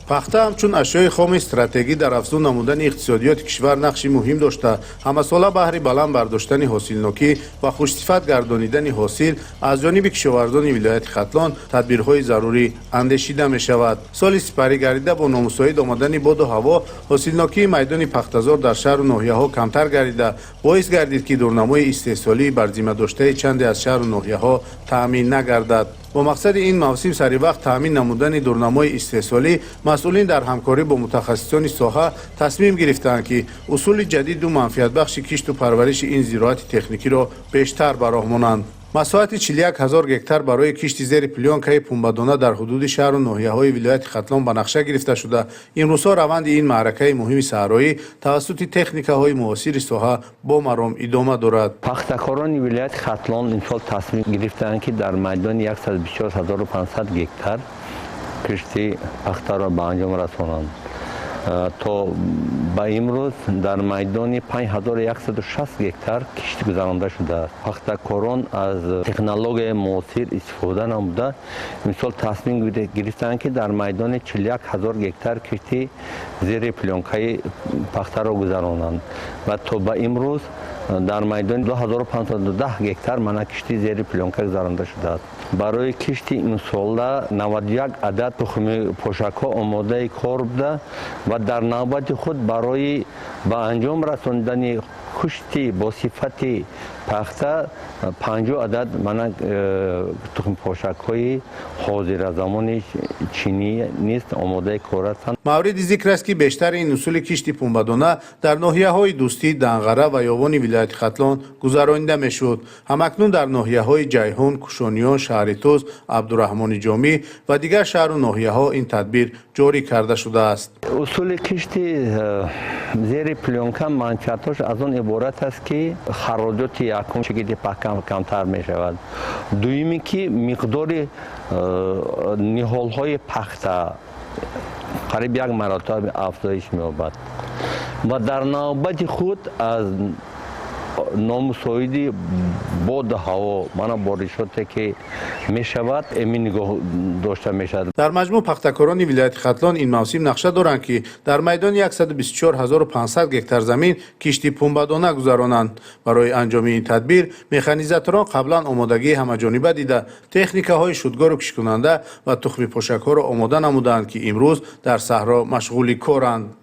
пахта ҳамчун ашёи хоми стратегӣ дар афзун намудани иқтисодиёти кишвар нақши муҳим дошта, ҳамасола баҳри баланд бардоштани ҳосилнокӣ ва хушсифат гардонидани ҳосил аз ҷониби кишоварзони вилояти Хатлон тадбирҳои зарурӣ андешида мешавад. Соли сипарӣ гарида бо номусоид омадани боду ҳаво ҳосилнокии майдони пахтазор дар шаҳру ноҳияҳо камтар гарида боис гардид ки дурнамои истеҳсолӣ бар зиммадоштаи чанде аз шаҳру ноҳияҳо таъмин нагардад. бо мақсади ин мавсим саривақт таъмин намудани дурнамои истеҳсолӣ масъулин дар ҳамкорӣ бо мутахассисони соҳа тасмим гирифтанд ки усули ҷадиду манфиатбахши кишту парвариши ин зироати техникиро бештар ба роҳ монанд. масоҳати 41 000 гектар барои кишти зери плёнкаи пунбадона дар ҳудуди шаҳру ноҳияҳои вилояти Хатлон ба нақша гирифта шуда, имрӯзҳо раванди ин маъракаи муҳими саҳроӣ тавассути техникаҳои муосири соҳа бо маром идома дорад. пахтакорони вилояти Хатлон имсол тасмим гирифтанд ки дар майдони 124 500 гектар кишти пахтаро ба анҷом расонанд. то ба имрӯз дар майдони 5160 гектар кишти гузаронда шудааст. пахтакорон аз технологияи муосир истифода намуда мисол тасмим гирифтанд ки дар майдони 41 000 гектар кишти зери плёнкаи пахтаро гузаронанд ва то ба имрӯз дар майдони 2510 гектар мана кишти зери плёнка гузаронда шудааст. барои кишти имсола 91 адад тухми пошакҳо омодаи кор буда ва дар навбати худ барои ба анҷом расондани кушти бо сифати пахта 50 адад мана тухми пошакҳои ҳозиразамони чинӣ низ омодаи кор ҳастанд. мавриди зикр аст ки бештари ин усули кишти пунбадона дар ноҳияҳои Дӯстӣ, Данғара ва ёвони вилояти Хатлон гузаронида мешуд. ҳамакнун дар ноҳияҳои Ҷайҳун, Кушониён, Шаҳри Туз, Абдураҳмони Ҷомӣ ва дигар шаҳру ноҳияҳо ин тадбир ҷорӣ карда шудааст. усули кишти зери плёнка манфиатош аз он иборат аст ки хароҷоти якум шикити паҳкам камтар мешавад. дуюми ки миқдори ниҳолҳои пахта қариб 1 маротиба афзоиш меёбад ва дар навбати худ аз номусоиди боду ҳаво мана боришоте ки мешавад эми нигоҳ дошта мешавад. дар маҷмӯъ пахтакорони вилояти Хатлон ин мавсим нақша доранд ки дар майдони 124 500 гектар замин кишти пунбадона гузаронанд. барои анҷоми ин тадбир механизаторон қаблан омодагии ҳамаҷониба дида техникаҳои шудгору кишкунанда ва тухми пошакҳоро омода намуданд ки имрӯз дар саҳро машғули коранд.